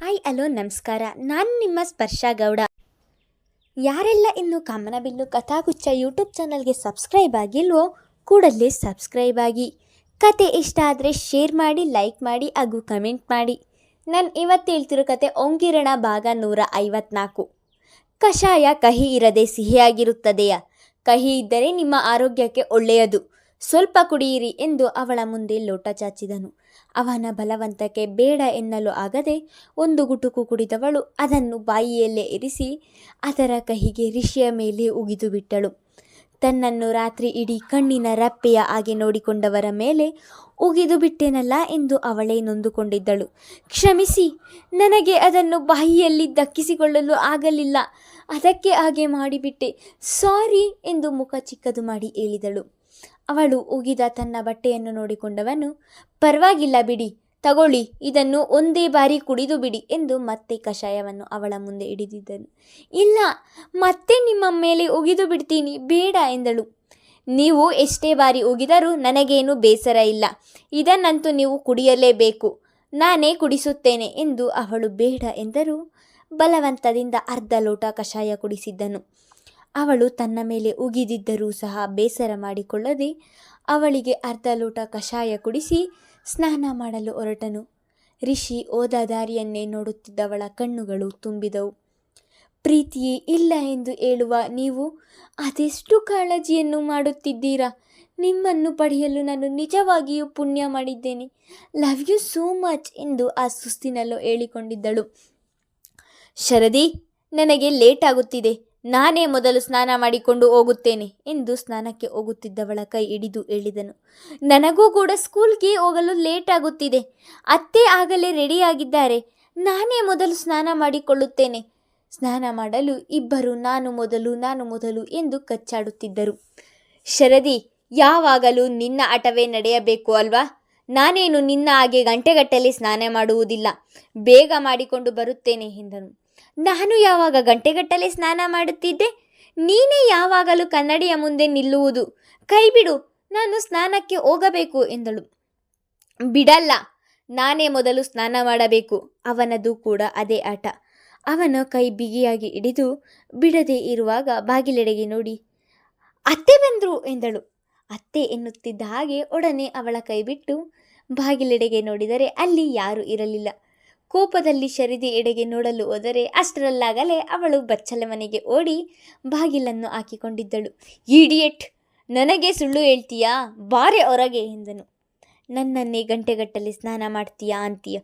Hi hello ನಮಸ್ಕಾರ. ನಾನು ನಿಮ್ಮ ಸ್ಪರ್ಶಾ ಗೌಡ. ಯಾರೆಲ್ಲ ಇನ್ನು ಕಾಮನಬಿಲ್ಲು ಕಥಾಗುಚ್ಛ ಯೂಟ್ಯೂಬ್ ಚಾನಲ್ಗೆ ಸಬ್ಸ್ಕ್ರೈಬ್ ಆಗಿಲ್ವೋ ಕೂಡಲೇ ಸಬ್ಸ್ಕ್ರೈಬ್ ಆಗಿ. ಕತೆ ಇಷ್ಟ ಆದರೆ ಶೇರ್ ಮಾಡಿ, ಲೈಕ್ ಮಾಡಿ ಹಾಗೂ ಕಮೆಂಟ್ ಮಾಡಿ. ನಾನು ಇವತ್ತು ಹೇಳ್ತಿರೋ ಕತೆ ಓಂಗಿರಣ ಭಾಗ 154. ಕಷಾಯ ಕಹಿ ಇರದೆ ಸಿಹಿಯಾಗಿರುತ್ತದೆಯಾ? ಕಹಿ ಇದ್ದರೆ ನಿಮ್ಮ ಆರೋಗ್ಯಕ್ಕೆ ಒಳ್ಳೆಯದು, ಸ್ವಲ್ಪ ಕುಡಿಯಿರಿ ಎಂದು ಅವಳ ಮುಂದೆ ಲೋಟ ಚಾಚಿದನು. ಅವನ ಬಲವಂತಕ್ಕೆ ಬೇಡ ಎನ್ನಲು ಆಗದೆ ಒಂದು ಗುಟುಕು ಕುಡಿದವಳು ಅದನ್ನು ಬಾಯಿಯಲ್ಲೇ ಇರಿಸಿ ಅದರ ಕಹಿಗೆ ಋಷಿಯ ಮೇಲೆ ಉಗಿದು ಬಿಟ್ಟಳು. ತನ್ನನ್ನು ರಾತ್ರಿ ಇಡೀ ಕಣ್ಣಿನ ರಪ್ಪೆಯ ಹಾಗೆ ನೋಡಿಕೊಂಡವರ ಮೇಲೆ ಉಗಿದು ಬಿಟ್ಟೆನಲ್ಲ ಎಂದು ಅವಳೇ ನೊಂದುಕೊಂಡಿದ್ದಳು. ಕ್ಷಮಿಸಿ, ನನಗೆ ಅದನ್ನು ಬಾಯಿಯಲ್ಲಿ ದಕ್ಕಿಸಿಕೊಳ್ಳಲು ಆಗಲಿಲ್ಲ, ಅದಕ್ಕೆ ಹಾಗೆ ಮಾಡಿಬಿಟ್ಟೆ, ಸಾರಿ ಎಂದು ಮುಖ ಚಿಕ್ಕದು ಮಾಡಿ ಹೇಳಿದಳು. ಅವಳು ಉಗಿದ ತನ್ನ ಬಟ್ಟೆಯನ್ನು ನೋಡಿಕೊಂಡವನು, ಪರವಾಗಿಲ್ಲ ಬಿಡಿ, ತಗೊಳ್ಳಿ, ಇದನ್ನು ಒಂದೇ ಬಾರಿ ಕುಡಿದು ಬಿಡಿ ಎಂದು ಮತ್ತೆ ಕಷಾಯವನ್ನು ಅವಳ ಮುಂದೆ ಹಿಡಿದಿದ್ದನು. ಇಲ್ಲ, ಮತ್ತೆ ನಿಮ್ಮ ಮೇಲೆ ಉಗಿದು ಬಿಡ್ತೀನಿ, ಬೇಡ ಎಂದಳು. ನೀವು ಎಷ್ಟೇ ಬಾರಿ ಉಗಿದರೂ ನನಗೇನು ಬೇಸರ ಇಲ್ಲ, ಇದನ್ನಂತೂ ನೀವು ಕುಡಿಯಲೇಬೇಕು, ನಾನೇ ಕುಡಿಸುತ್ತೇನೆ ಎಂದು ಅವಳು ಬೇಡ ಎಂದರೂ ಬಲವಂತದಿಂದ ಅರ್ಧ ಲೋಟ ಕಷಾಯ ಕುಡಿಸಿದ್ದನು. ಅವಳು ತನ್ನ ಮೇಲೆ ಉಗಿದಿದ್ದರೂ ಸಹ ಬೇಸರ ಮಾಡಿಕೊಳ್ಳದೆ ಅವಳಿಗೆ ಅರ್ಧ ಲೋಟ ಕಷಾಯ ಕುಡಿಸಿ ಸ್ನಾನ ಮಾಡಲು ಹೊರಟನು. ರಿಷಿ ಹೋದ ದಾರಿಯನ್ನೇ ನೋಡುತ್ತಿದ್ದವಳ ಕಣ್ಣುಗಳು ತುಂಬಿದವು. ಪ್ರೀತಿಯೇ ಇಲ್ಲ ಎಂದು ಹೇಳುವ ನೀವು ಅದೆಷ್ಟು ಕಾಳಜಿಯನ್ನು ಮಾಡುತ್ತಿದ್ದೀರಾ? ನಿಮ್ಮನ್ನು ಪಡೆಯಲು ನಾನು ನಿಜವಾಗಿಯೂ ಪುಣ್ಯ ಮಾಡಿದ್ದೇನೆ. ಲವ್ ಯು ಸೋ ಮಚ್ ಎಂದು ಆ ಸುಸ್ತಿನಲ್ಲೂ ಹೇಳಿಕೊಂಡಿದ್ದಳು. ಶರದಿ, ನನಗೆ ಲೇಟ್ ಆಗುತ್ತಿದೆ, ನಾನೇ ಮೊದಲು ಸ್ನಾನ ಮಾಡಿಕೊಂಡು ಹೋಗುತ್ತೇನೆ ಎಂದು ಸ್ನಾನಕ್ಕೆ ಹೋಗುತ್ತಿದ್ದವಳ ಕೈ ಹಿಡಿದು ಹೇಳಿದನು. ನನಗೂ ಕೂಡ ಸ್ಕೂಲ್ಗೆ ಹೋಗಲು ಲೇಟ್ ಆಗುತ್ತಿದೆ, ಅತ್ತೆ ಆಗಲೇ ರೆಡಿಯಾಗಿದ್ದಾರೆ, ನಾನೇ ಮೊದಲು ಸ್ನಾನ ಮಾಡಿಕೊಳ್ಳುತ್ತೇನೆ. ಸ್ನಾನ ಮಾಡಲು ಇಬ್ಬರು ನಾನು ಮೊದಲು ಎಂದು ಕಚ್ಚಾಡುತ್ತಿದ್ದರು. ಶರದಿ, ಯಾವಾಗಲೂ ನಿನ್ನ ಆಟವೇ ನಡೆಯಬೇಕು ಅಲ್ವಾ? ನಾನೇನು ನಿನ್ನ ಹಾಗೆ ಗಂಟೆಗಟ್ಟಲೆ ಸ್ನಾನ ಮಾಡುವುದಿಲ್ಲ, ಬೇಗ ಮಾಡಿಕೊಂಡು ಬರುತ್ತೇನೆ ಎಂದನು. ನಾನು ಯಾವಾಗ ಗಂಟೆಗಟ್ಟಲೆ ಸ್ನಾನ ಮಾಡುತ್ತಿದ್ದೆ? ನೀನೇ ಯಾವಾಗಲೂ ಕನ್ನಡಿಯ ಮುಂದೆ ನಿಲ್ಲುವುದು, ಕೈ ಬಿಡು, ನಾನು ಸ್ನಾನಕ್ಕೆ ಹೋಗಬೇಕು ಎಂದಳು. ಬಿಡಲ್ಲ, ನಾನೇ ಮೊದಲು ಸ್ನಾನ ಮಾಡಬೇಕು. ಅವನದು ಕೂಡ ಅದೇ ಆಟ. ಅವನ ಕೈ ಬಿಗಿಯಾಗಿ ಹಿಡಿದು ಬಿಡದೆ ಇರುವಾಗ ಬಾಗಿಲೆಡೆಗೆ ನೋಡಿ, ಅತ್ತೆ ಬಂದ್ರು ಎಂದಳು. ಅತ್ತೆ ಎನ್ನುತ್ತಿದ್ದ ಹಾಗೆ ಒಡನೆ ಅವಳ ಕೈ ಬಿಟ್ಟು ಬಾಗಿಲೆಡೆಗೆ ನೋಡಿದರೆ ಅಲ್ಲಿ ಯಾರೂ ಇರಲಿಲ್ಲ. ಕೋಪದಲ್ಲಿ ಶರದಿ ಎಡೆಗೆ ನೋಡಲು ಹೋದರೆ ಅಷ್ಟರಲ್ಲಾಗಲೇ ಅವಳು ಬಚ್ಚಲ ಮನೆಗೆ ಓಡಿ ಬಾಗಿಲನ್ನು ಹಾಕಿಕೊಂಡಿದ್ದಳು. ಇಡಿಯಟ್, ನನಗೆ ಸುಳ್ಳು ಹೇಳ್ತೀಯಾ? ಬಾರೆ ಹೊರಗೆ ಎಂದನು. ನನ್ನನ್ನೇ ಗಂಟೆಗಟ್ಟಲೆ ಸ್ನಾನ ಮಾಡ್ತೀಯಾ ಅಂತೀಯ,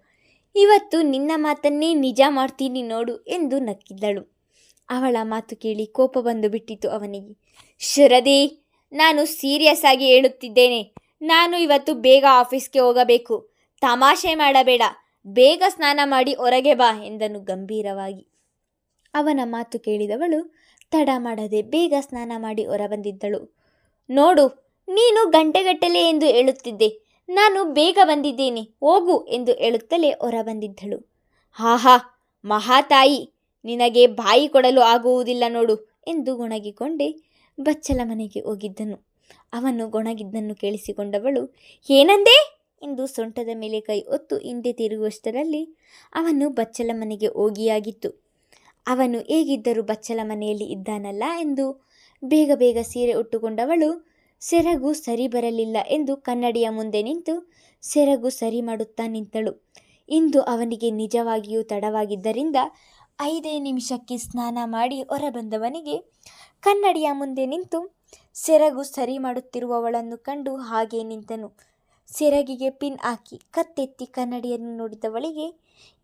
ಇವತ್ತು ನಿನ್ನ ಮಾತನ್ನೇ ನಿಜ ಮಾಡ್ತೀನಿ ನೋಡು ಎಂದು ನಕ್ಕಿದ್ದಳು. ಅವಳ ಮಾತು ಕೇಳಿ ಕೋಪ ಬಂದು ಬಿಟ್ಟಿತು ಅವನಿಗೆ. ಶರದಿ, ನಾನು ಸೀರಿಯಸ್ ಆಗಿ ಹೇಳುತ್ತಿದ್ದೇನೆ, ನಾನು ಇವತ್ತು ಬೇಗ ಆಫೀಸ್ಗೆ ಹೋಗಬೇಕು, ತಮಾಷೆ ಮಾಡಬೇಡ, ಬೇಗ ಸ್ನಾನ ಮಾಡಿ ಹೊರಗೆ ಬಾ ಎಂದನು ಗಂಭೀರವಾಗಿ. ಅವನ ಮಾತು ಕೇಳಿದವಳು ತಡ ಮಾಡದೆ ಬೇಗ ಸ್ನಾನ ಮಾಡಿ ಹೊರಬಂದಿದ್ದಳು. ನೋಡು, ನೀನು ಗಂಟೆಗಟ್ಟಲೆ ಎಂದು ಹೇಳುತ್ತಿದ್ದೆ, ನಾನು ಬೇಗ ಬಂದಿದ್ದೇನೆ, ಹೋಗು ಎಂದು ಹೇಳುತ್ತಲೇ ಹೊರಬಂದಿದ್ದಳು. ಆಹಾ ಮಹಾತಾಯಿ, ನಿನಗೆ ಬಾಯಿ ಕೊಡಲು ಆಗುವುದಿಲ್ಲ ನೋಡು ಎಂದು ಗೊಣಗಿಕೊಂಡೇ ಬಚ್ಚಲ ಮನೆಗೆ ಹೋಗಿದ್ದನು. ಅವನು ಗೊಣಗಿದ್ದನ್ನು ಕೇಳಿಸಿಕೊಂಡವಳು, ಏನಂದೆ ಎಂದು ಸೊಂಟದ ಮೇಲೆ ಕೈ ಹೊತ್ತು ಹಿಂದೆ ತಿರುಗುವಷ್ಟರಲ್ಲಿ ಅವನು ಬಚ್ಚಲ ಮನೆಗೆ ಹೋಗಿಯಾಗಿತ್ತು. ಅವನು ಹೇಗಿದ್ದರೂ ಬಚ್ಚಲ ಮನೆಯಲ್ಲಿ ಇದ್ದಾನಲ್ಲ ಎಂದು ಬೇಗ ಬೇಗ ಸೀರೆ ಉಟ್ಟುಕೊಂಡವಳು ಸೆರಗು ಸರಿ ಬರಲಿಲ್ಲ ಎಂದು ಕನ್ನಡಿಯ ಮುಂದೆ ನಿಂತು ಸೆರಗು ಸರಿ ಮಾಡುತ್ತಾ ನಿಂತಳು. ಇಂದು ಅವನಿಗೆ ನಿಜವಾಗಿಯೂ ತಡವಾಗಿದ್ದರಿಂದ 5 ನಿಮಿಷಕ್ಕೆ ಸ್ನಾನ ಮಾಡಿ ಹೊರಬಂದವನಿಗೆ ಕನ್ನಡಿಯ ಮುಂದೆ ನಿಂತು ಸೆರಗು ಸರಿ ಮಾಡುತ್ತಿರುವವಳನ್ನು ಕಂಡು ಹಾಗೇ ನಿಂತನು. ಸೆರಗಿಗೆ ಪಿನ್ ಹಾಕಿ ಕತ್ತೆತ್ತಿ ಕನ್ನಡಿಯನ್ನು ನೋಡಿದವಳಿಗೆ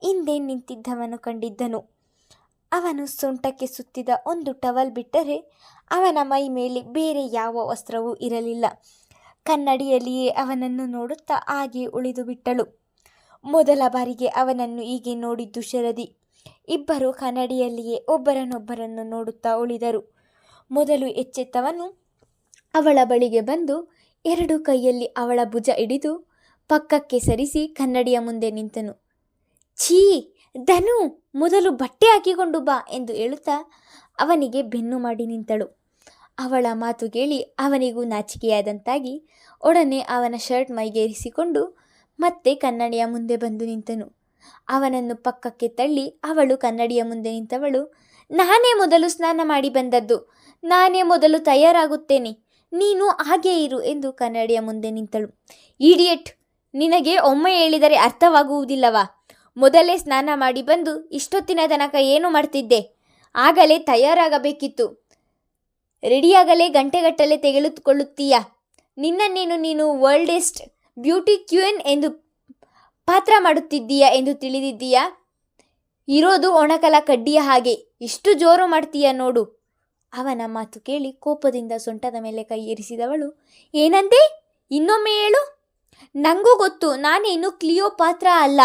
ಹಿಂದೆ ನಿಂತಿದ್ದವನು ಕಂಡಿದ್ದನು. ಅವನು ಸೊಂಟಕ್ಕೆ ಸುತ್ತಿದ ಒಂದು ಟವಲ್ ಬಿಟ್ಟರೆ ಅವನ ಮೈ ಮೇಲೆ ಬೇರೆ ಯಾವ ವಸ್ತ್ರವೂ ಇರಲಿಲ್ಲ. ಕನ್ನಡಿಯಲ್ಲಿಯೇ ಅವನನ್ನು ನೋಡುತ್ತಾ ಹಾಗೆ ಉಳಿದು ಬಿಟ್ಟಳು. ಮೊದಲ ಬಾರಿಗೆ ಅವನನ್ನು ಹೀಗೆ ನೋಡಿದ್ದು ಶರದಿ. ಇಬ್ಬರು ಕನ್ನಡಿಯಲ್ಲಿಯೇ ಒಬ್ಬರನ್ನೊಬ್ಬರನ್ನು ನೋಡುತ್ತಾ ಉಳಿದರು. ಮೊದಲು ಎಚ್ಚೆತ್ತವನು ಅವಳ ಬಳಿಗೆ ಬಂದು 2 ಕೈಯಲ್ಲಿ ಅವಳ ಭುಜ ಹಿಡಿದು ಪಕ್ಕಕ್ಕೆ ಸರಿಸಿ ಕನ್ನಡಿಯ ಮುಂದೆ ನಿಂತನು. ಛೀ ಧನು, ಮೊದಲು ಬಟ್ಟೆ ಹಾಕಿಕೊಂಡು ಬಾ ಎಂದು ಹೇಳುತ್ತಾ ಅವನಿಗೆ ಬೆನ್ನು ಮಾಡಿ ನಿಂತಳು. ಅವಳ ಮಾತು ಕೇಳಿ ಅವನಿಗೂ ನಾಚಿಕೆಯಾದಂತಾಗಿ ಒಡನೆ ಅವನ ಶರ್ಟ್ ಮೈಗೇರಿಸಿಕೊಂಡು ಮತ್ತೆ ಕನ್ನಡಿಯ ಮುಂದೆ ಬಂದು ನಿಂತನು. ಅವನನ್ನು ಪಕ್ಕಕ್ಕೆ ತಳ್ಳಿ ಅವಳು ಕನ್ನಡಿಯ ಮುಂದೆ ನಿಂತವಳು. ನಾನೇ ಮೊದಲು ಸ್ನಾನ ಮಾಡಿ ಬಂದದ್ದು, ನಾನೇ ಮೊದಲು ತಯಾರಾಗುತ್ತೇನೆ, ನೀನು ಹಾಗೇ ಇರು ಎಂದು ಕನ್ನಡಿಯ ಮುಂದೆ ನಿಂತಳು. ಇಡಿಯಟ್, ನಿನಗೆ ಒಮ್ಮೆ ಹೇಳಿದರೆ ಅರ್ಥವಾಗುವುದಿಲ್ಲವಾ? ಮೊದಲೇ ಸ್ನಾನ ಮಾಡಿ ಬಂದು ಇಷ್ಟೊತ್ತಿನ ತನಕ ಏನು ಮಾಡ್ತಿದ್ದೆ? ಆಗಲೇ ತಯಾರಾಗಬೇಕಿತ್ತು. ರೆಡಿಯಾಗಲೇ ಗಂಟೆಗಟ್ಟಲೆ ತೆಗೆದುಕೊಳ್ಳುತ್ತೀಯಾ? ನಿನ್ನನ್ನೇನು ನೀನು ವರ್ಲ್ಡೆಸ್ಟ್ ಬ್ಯೂಟಿ ಕ್ವೀನ್ ಎಂದು ಪಾತ್ರ ಮಾಡುತ್ತಿದ್ದೀಯಾ ಎಂದು ತಿಳಿದಿದ್ದೀಯಾ? ಇರೋದು ಒಣಕಲ ಕಡ್ಡಿಯ ಹಾಗೆ, ಇಷ್ಟು ಜೋರು ಮಾಡ್ತೀಯ ನೋಡು. ಅವನ ಮಾತು ಕೇಳಿ ಕೋಪದಿಂದ ಸೊಂಟದ ಮೇಲೆ ಕೈ ಇರಿಸಿದವಳು. ಏನಂದೆ? ಇನ್ನೊಮ್ಮೆ ಹೇಳು. ನನಗೂ ಗೊತ್ತು, ನಾನೇನು ಕ್ಲಿಯೋ ಪಾತ್ರ ಅಲ್ಲ,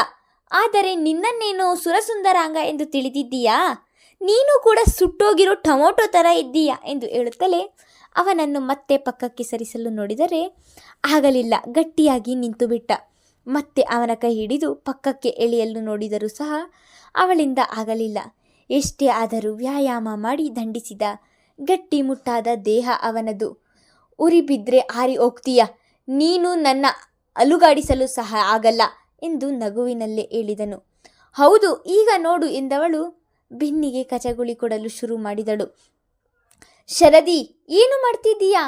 ಆದರೆ ನಿನ್ನನ್ನೇನು ಸುರಸುಂದರಾಂಗ ಎಂದು ತಿಳಿದಿದ್ದೀಯಾ? ನೀನು ಕೂಡ ಸುಟ್ಟೋಗಿರೋ ಟೊಮೊಟೊ ಥರ ಇದ್ದೀಯಾ ಎಂದು ಹೇಳುತ್ತಲೇ ಅವನನ್ನು ಮತ್ತೆ ಪಕ್ಕಕ್ಕೆ ಸರಿಸಲು ನೋಡಿದರೆ ಆಗಲಿಲ್ಲ. ಗಟ್ಟಿಯಾಗಿ ನಿಂತು ಬಿಟ್ಟ. ಮತ್ತೆ ಅವನ ಕೈ ಹಿಡಿದು ಪಕ್ಕಕ್ಕೆ ಎಳೆಯಲು ನೋಡಿದರೂ ಸಹ ಅವಳಿಂದ ಆಗಲಿಲ್ಲ. ಎಷ್ಟೇ ಆದರೂ ವ್ಯಾಯಾಮ ಮಾಡಿ ದಂಡಿಸಿದ ಗಟ್ಟಿ ಮುಟ್ಟಾದ ದೇಹ ಅವನದು. ಉರಿ ಬಿದ್ದರೆ ಆರಿ ಹೋಗ್ತೀಯ, ನೀನು ನನ್ನ ಅಲುಗಾಡಿಸಲು ಸಹ ಆಗಲ್ಲ ಎಂದು ನಗುವಿನಲ್ಲೇ ಹೇಳಿದನು. ಹೌದು, ಈಗ ನೋಡು ಎಂದವಳು ಬೆನ್ನಿಗೆ ಕಚಗುಳಿ ಕೊಡಲು ಶುರು ಮಾಡಿದಳು. ಶರದಿ, ಏನು ಮಾಡ್ತಿದ್ದೀಯಾ?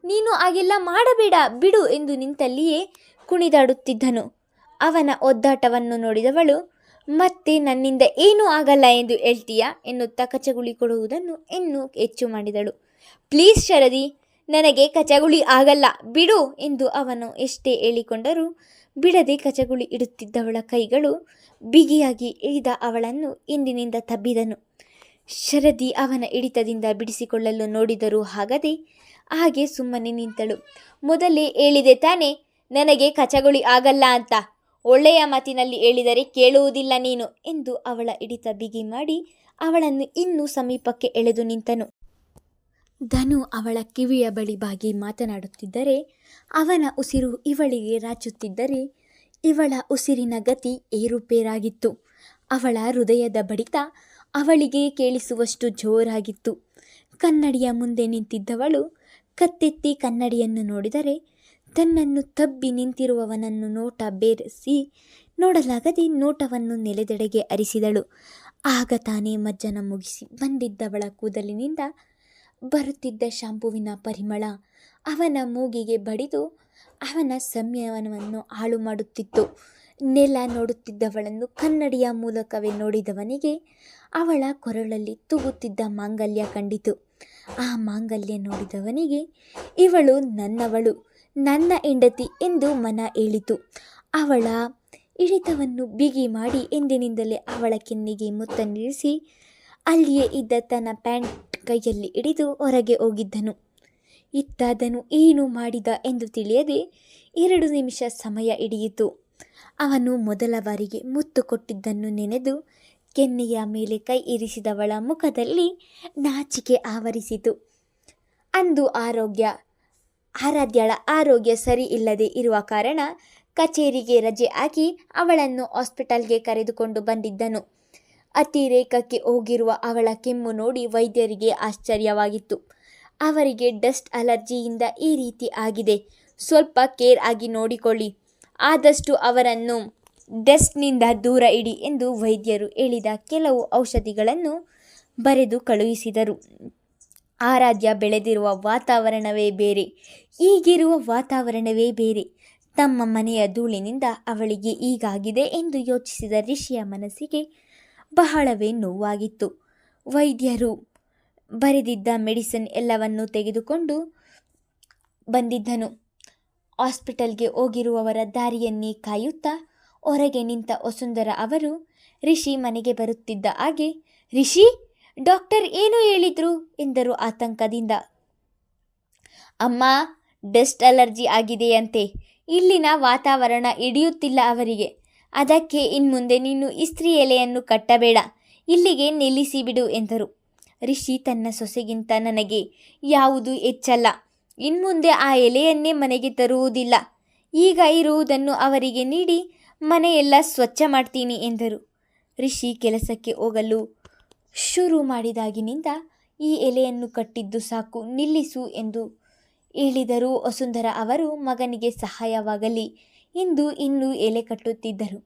ನೀನು ಹಾಗೆಲ್ಲ ಮಾಡಬೇಡ, ಬಿಡು ಎಂದು ನಿಂತಲ್ಲಿಯೇ ಕುಣಿದಾಡುತ್ತಿದ್ದನು. ಅವನ ಒದ್ದಾಟವನ್ನು ನೋಡಿದವಳು, ಮತ್ತೆ ನನ್ನಿಂದ ಏನೂ ಆಗಲ್ಲ ಎಂದು ಹೇಳ್ತೀಯಾ ಎನ್ನುತ್ತಾ ಕಚಗುಳಿ ಕೊಡುವುದನ್ನು ಇನ್ನೂ ಹೆಚ್ಚು ಮಾಡಿದಳು. ಪ್ಲೀಸ್ ಶರದಿ, ನನಗೆ ಕಚಗುಳಿ ಆಗಲ್ಲ, ಬಿಡು ಎಂದು ಅವನು ಎಷ್ಟೇ ಹೇಳಿಕೊಂಡರೂ ಬಿಡದೆ ಕಚಗುಳಿ ಇಡುತ್ತಿದ್ದವಳ ಕೈಗಳು ಬಿಗಿಯಾಗಿ ಹಿಡಿದ ಅವಳನ್ನು ಹಿಂದಿನಿಂದ ತಬ್ಬಿದನು. ಶರದಿ ಅವನ ಹಿಡಿತದಿಂದ ಬಿಡಿಸಿಕೊಳ್ಳಲು ನೋಡಿದರೂ ಆಗದೆ ಹಾಗೆ ಸುಮ್ಮನೆ ನಿಂತಳು. ಮೊದಲೇ ಹೇಳಿದೆ ತಾನೇ ನನಗೆ ಕಚಗುಳಿ ಆಗಲ್ಲ ಅಂತ. ಒಳ್ಳೆಯ ಮಾತಿನಲ್ಲಿ ಹೇಳಿದರೆ ಕೇಳುವುದಿಲ್ಲ ನೀನು ಎಂದು ಅವಳ ಹಿಡಿತ ಬಿಗಿ ಮಾಡಿ ಅವಳನ್ನು ಇನ್ನೂ ಸಮೀಪಕ್ಕೆ ಎಳೆದು ನಿಂತನು. ಧನು ಅವಳ ಕಿವಿಯ ಬಳಿ ಬಾಗಿ ಮಾತನಾಡುತ್ತಿದ್ದರೆ ಅವನ ಉಸಿರು ಇವಳಿಗೆ ರಾಚುತ್ತಿದ್ದರೆ ಇವಳ ಉಸಿರಿನ ಗತಿ ಏರುಪೇರಾಗಿತ್ತು. ಅವಳ ಹೃದಯದ ಬಡಿತ ಅವಳಿಗೆ ಕೇಳಿಸುವಷ್ಟು ಜೋರಾಗಿತ್ತು. ಕನ್ನಡಿಯ ಮುಂದೆ ನಿಂತಿದ್ದವಳು ಕತ್ತೆತ್ತಿ ಕನ್ನಡಿಯನ್ನು ನೋಡಿದರೆ ತನ್ನನ್ನು ತಬ್ಬಿ ನಿಂತಿರುವವನನ್ನು ನೋಟ ಬೇರೆಸಿ ನೋಡಲಾಗದೆ ನೋಟವನ್ನು ನೆಲೆದೆಡೆಗೆ ಹರಿಸಿದಳು. ಆಗ ತಾನೇ ಮಜ್ಜನ ಮುಗಿಸಿ ಬಂದಿದ್ದವಳ ಕೂದಲಿನಿಂದ ಬರುತ್ತಿದ್ದ ಶಾಂಪುವಿನ ಪರಿಮಳ ಅವನ ಮೂಗಿಗೆ ಬಡಿದು ಅವನ ಸಂಯಮನವನ್ನು ಹಾಳು ಮಾಡುತ್ತಿತ್ತು. ನೆಲ ನೋಡುತ್ತಿದ್ದವಳನ್ನು ಕನ್ನಡಿಯ ಮೂಲಕವೇ ನೋಡಿದವನಿಗೆ ಅವಳ ಕೊರಳಲ್ಲಿ ತೂಗುತ್ತಿದ್ದ ಮಾಂಗಲ್ಯ ಕಂಡಿತು. ಆ ಮಾಂಗಲ್ಯ ನೋಡಿದವನಿಗೆ ಇವಳು ನನ್ನವಳು, ನನ್ನ ಹೆಂಡತಿ ಎಂದು ಮನ ಹೇಳಿತು. ಅವಳ ಹಿಡಿತವನ್ನು ಬಿಗಿ ಮಾಡಿ ಎಂದಿನಿಂದಲೇ ಅವಳ ಕೆನ್ನೆಗೆ ಮುತ್ತ ನೀಡಿಸಿ ಅಲ್ಲಿಯೇ ಇದ್ದ ತನ್ನ ಪ್ಯಾಂಟ್ ಕೈಯಲ್ಲಿ ಹಿಡಿದು ಹೊರಗೆ ಹೋಗಿದ್ದನು. ಇತ್ತಾದನು ಏನು ಮಾಡಿದ ಎಂದು ತಿಳಿಯದೆ 2 ನಿಮಿಷ ಸಮಯ ಹಿಡಿಯಿತು. ಅವನು ಮೊದಲ ಬಾರಿಗೆ ಮುತ್ತು ಕೊಟ್ಟಿದ್ದನ್ನು ನೆನೆದು ಕೆನ್ನೆಯ ಮೇಲೆ ಕೈ ಇರಿಸಿದವಳ ಮುಖದಲ್ಲಿ ನಾಚಿಕೆ ಆವರಿಸಿತು. ಅಂದು ಆರಾಧ್ಯಳ ಆರೋಗ್ಯ ಸರಿ ಇಲ್ಲದೆ ಇರುವ ಕಾರಣ ಕಚೇರಿಗೆ ರಜೆ ಹಾಕಿ ಅವಳನ್ನು ಹಾಸ್ಪಿಟಲ್ಗೆ ಕರೆದುಕೊಂಡು ಬಂದಿದ್ದನು. ಅತಿರೇಕಕ್ಕೆ ಹೋಗಿರುವ ಅವಳ ಕೆಮ್ಮು ನೋಡಿ ವೈದ್ಯರಿಗೆ ಆಶ್ಚರ್ಯವಾಗಿತ್ತು. ಅವರಿಗೆ ಡಸ್ಟ್ ಅಲರ್ಜಿಯಿಂದ ಈ ರೀತಿ ಆಗಿದೆ, ಸ್ವಲ್ಪ ಕೇರ್ ಆಗಿ ನೋಡಿಕೊಳ್ಳಿ, ಆದಷ್ಟು ಅವರನ್ನು ಡಸ್ಟ್ನಿಂದ ದೂರ ಇಡಿ ಎಂದು ವೈದ್ಯರು ಹೇಳಿದ ಕೆಲವು ಔಷಧಿಗಳನ್ನು ಬರೆದು ಕಳುಹಿಸಿದರು. ಆರಾಧ್ಯ ಬೆಳೆದಿರುವ ವಾತಾವರಣವೇ ಬೇರೆ, ಈಗಿರುವ ವಾತಾವರಣವೇ ಬೇರೆ. ತಮ್ಮ ಮನೆಯ ಧೂಳಿನಿಂದ ಅವಳಿಗೆ ಹೀಗಾಗಿದೆ ಎಂದು ಯೋಚಿಸಿದ ರಿಷಿಯ ಮನಸ್ಸಿಗೆ ಬಹಳವೇ ನೋವಾಗಿತ್ತು. ವೈದ್ಯರು ಬರೆದಿದ್ದ ಮೆಡಿಸಿನ್ ಎಲ್ಲವನ್ನೂ ತೆಗೆದುಕೊಂಡು ಬಂದಿದ್ದನು. ಹಾಸ್ಪಿಟಲ್ಗೆ ಹೋಗಿರುವವರ ದಾರಿಯನ್ನೇ ಕಾಯುತ್ತಾ ಹೊರಗೆ ನಿಂತ ವಸುಂಧರ ಅವರು ರಿಷಿ ಮನೆಗೆ ಬರುತ್ತಿದ್ದ ಹಾಗೆ, ರಿಷಿ, ಡಾಕ್ಟರ್ ಏನು ಹೇಳಿದ್ರು ಎಂದರು ಆತಂಕದಿಂದ. ಅಮ್ಮ, ಡಸ್ಟ್ ಅಲರ್ಜಿ ಆಗಿದೆಯಂತೆ, ಇಲ್ಲಿನ ವಾತಾವರಣ ಹಿಡಿಯುತ್ತಿಲ್ಲ ಅವರಿಗೆ, ಅದಕ್ಕೆ ಇನ್ಮುಂದೆ ನೀನು ಇಸ್ತ್ರಿ ಎಲೆಯನ್ನು ಕಟ್ಟಬೇಡ, ಇಲ್ಲಿಗೆ ನಿಲ್ಲಿಸಿಬಿಡು ಎಂದರು. ರಿಷಿ ತನ್ನ ಸೊಸೆಗಿಂತ ನನಗೆ ಯಾವುದು ಹೆಚ್ಚಲ್ಲ, ಇನ್ಮುಂದೆ ಆ ಎಲೆಯನ್ನೇ ಮನೆಗೆ ತರುವುದಿಲ್ಲ, ಈಗ ಇರುವುದನ್ನು ಅವರಿಗೆ ನೀಡಿ ಮನೆಯೆಲ್ಲ ಸ್ವಚ್ಛ ಮಾಡ್ತೀನಿ ಎಂದರು. ರಿಷಿ ಕೆಲಸಕ್ಕೆ ಹೋಗಲು ಶುರು ಮಾಡಿದಾಗಿನಿಂದ ಈ ಎಲೆಯನ್ನು ಕಟ್ಟಿದ್ದು ಸಾಕು, ನಿಲ್ಲಿಸು ಎಂದು ಹೇಳಿದರೂ ವಸುಂಧರ ಅವರು ಮಗನಿಗೆ ಸಹಾಯವಾಗಲಿ ಎಂದು ಇನ್ನೂ ಎಲೆ ಕಟ್ಟುತ್ತಿದ್ದರು.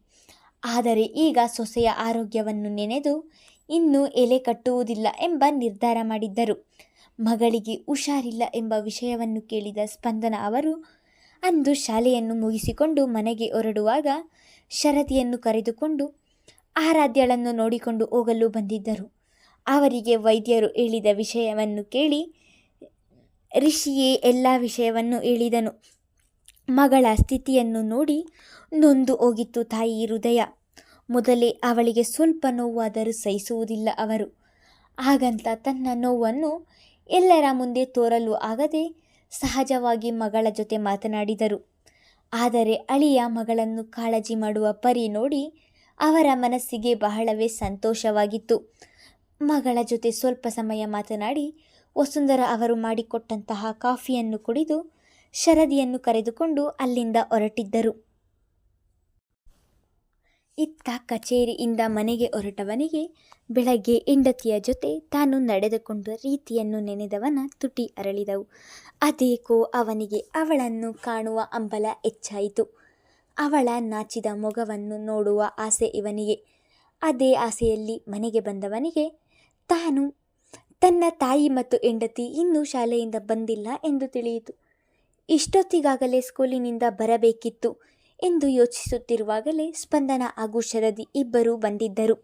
ಆದರೆ ಈಗ ಸೊಸೆಯ ಆರೋಗ್ಯವನ್ನು ನೆನೆದು ಇನ್ನು ಎಲೆ ಕಟ್ಟುವುದಿಲ್ಲ ಎಂಬ ನಿರ್ಧಾರ ಮಾಡಿದ್ದರು. ಮಗಳಿಗೆ ಹುಷಾರಿಲ್ಲ ಎಂಬ ವಿಷಯವನ್ನು ಕೇಳಿದ ಸ್ಪಂದನ ಅವರು ಅಂದು ಶಾಲೆಯನ್ನು ಮುಗಿಸಿಕೊಂಡು ಮನೆಗೆ ಹೊರಡುವಾಗ ಶರದಿಯನ್ನು ಕರೆದುಕೊಂಡು ಆರಾಧ್ಯಳನ್ನು ನೋಡಿಕೊಂಡು ಹೋಗಲು ಬಂದಿದ್ದರು. ಅವರಿಗೆ ವೈದ್ಯರು ಹೇಳಿದ ವಿಷಯವನ್ನು ಕೇಳಿ ರಿಷಿಯೇ ಎಲ್ಲ ವಿಷಯವನ್ನು ಹೇಳಿದನು. ಮಗಳ ಸ್ಥಿತಿಯನ್ನು ನೋಡಿ ನೊಂದು ಹೋಗಿತ್ತು ತಾಯಿ ಹೃದಯ. ಮೊದಲೇ ಅವಳಿಗೆ ಸ್ವಲ್ಪ ನೋವಾದರೂ ಸಹಿಸುವುದಿಲ್ಲ ಅವರು. ಹಾಗಂತ ತನ್ನ ನೋವನ್ನು ಎಲ್ಲರ ಮುಂದೆ ತೋರಲು ಆಗದೆ ಸಹಜವಾಗಿ ಮಗಳ ಜೊತೆ ಮಾತನಾಡಿದರು. ಆದರೆ ಅಳಿಯ ಮಗಳನ್ನು ಕಾಳಜಿ ಮಾಡುವ ಪರಿ ನೋಡಿ ಅವರ ಮನಸ್ಸಿಗೆ ಬಹಳವೇ ಸಂತೋಷವಾಗಿತ್ತು. ಮಗಳ ಜೊತೆ ಸ್ವಲ್ಪ ಸಮಯ ಮಾತನಾಡಿ ವಸುಂಧರ ಅವರು ಮಾಡಿಕೊಟ್ಟಂತಹ ಕಾಫಿಯನ್ನು ಕುಡಿದು ಶರದಿಯನ್ನು ಕರೆದುಕೊಂಡು ಅಲ್ಲಿಂದ ಹೊರಟಿದ್ದರು. ಇತ್ತ ಕಚೇರಿಯಿಂದ ಮನೆಗೆ ಹೊರಟವನಿಗೆ ಬೆಳಗ್ಗೆ ಹೆಂಡತಿಯ ಜೊತೆ ತಾನು ನಡೆದುಕೊಂಡ ರೀತಿಯನ್ನು ನೆನೆದವನ ತುಟಿ ಅರಳಿದವು. ಅದೇಕೋ ಅವನಿಗೆ ಅವಳನ್ನು ಕಾಣುವ ಹಂಬಲ ಹೆಚ್ಚಾಯಿತು. ಅವಳ ನಾಚಿದ ಮೊಗವನ್ನು ನೋಡುವ ಆಸೆ ಇವನಿಗೆ. ಅದೇ ಆಸೆಯಲ್ಲಿ ಮನೆಗೆ ಬಂದವನಿಗೆ ತಾನು ತನ್ನ ತಾಯಿ ಮತ್ತು ಹೆಂಡತಿ ಇನ್ನೂ ಶಾಲೆಯಿಂದ ಬಂದಿಲ್ಲ ಎಂದು ತಿಳಿಯಿತು. ಇಷ್ಟೊತ್ತಿಗಾಗಲೇ ಸ್ಕೂಲಿನಿಂದ ಬರಬೇಕಿತ್ತು ಎಂದು ಯೋಚಿಸುತ್ತಿರುವಾಗಲೇ ಸ್ಪಂದನ ಹಾಗೂ ಶರದಿ ಇಬ್ಬರೂ ಬಂದಿದ್ದರು.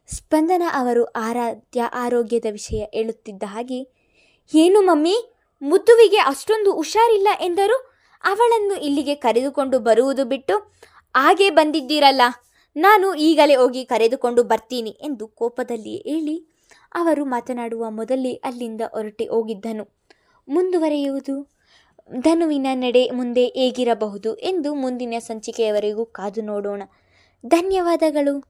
ಸ್ಪಂದನ ಅವರು ಆರಾಧ್ಯ ಆರೋಗ್ಯದ ವಿಷಯ ಹೇಳುತ್ತಿದ್ದ ಹಾಗೆ, ಏನು ಮಮ್ಮಿ, ಮುದ್ದುವಿಗೆ ಅಷ್ಟೊಂದು ಹುಷಾರಿಲ್ಲ ಎಂದರು. ಅವಳನ್ನು ಇಲ್ಲಿಗೆ ಕರೆದುಕೊಂಡು ಬರುವುದು ಬಿಟ್ಟು ಹಾಗೇ ಬಂದಿದ್ದೀರಲ್ಲ, ನಾನು ಈಗಲೇ ಹೋಗಿ ಕರೆದುಕೊಂಡು ಬರ್ತೀನಿ ಎಂದು ಕೋಪದಲ್ಲಿ ಹೇಳಿ ಅವರು ಮಾತನಾಡುವ ಮೊದಲೇ ಅಲ್ಲಿಂದ ಹೊರಟೆ ಹೋಗಿದ್ದನು. ಮುಂದುವರೆಯುವುದು ಧನುವಿನ ನಡೆ ಮುಂದೆ ಹೇಗಿರಬಹುದು ಎಂದು ಮುಂದಿನ ಸಂಚಿಕೆಯವರೆಗೂ ಕಾದು ನೋಡೋಣ. ಧನ್ಯವಾದಗಳು.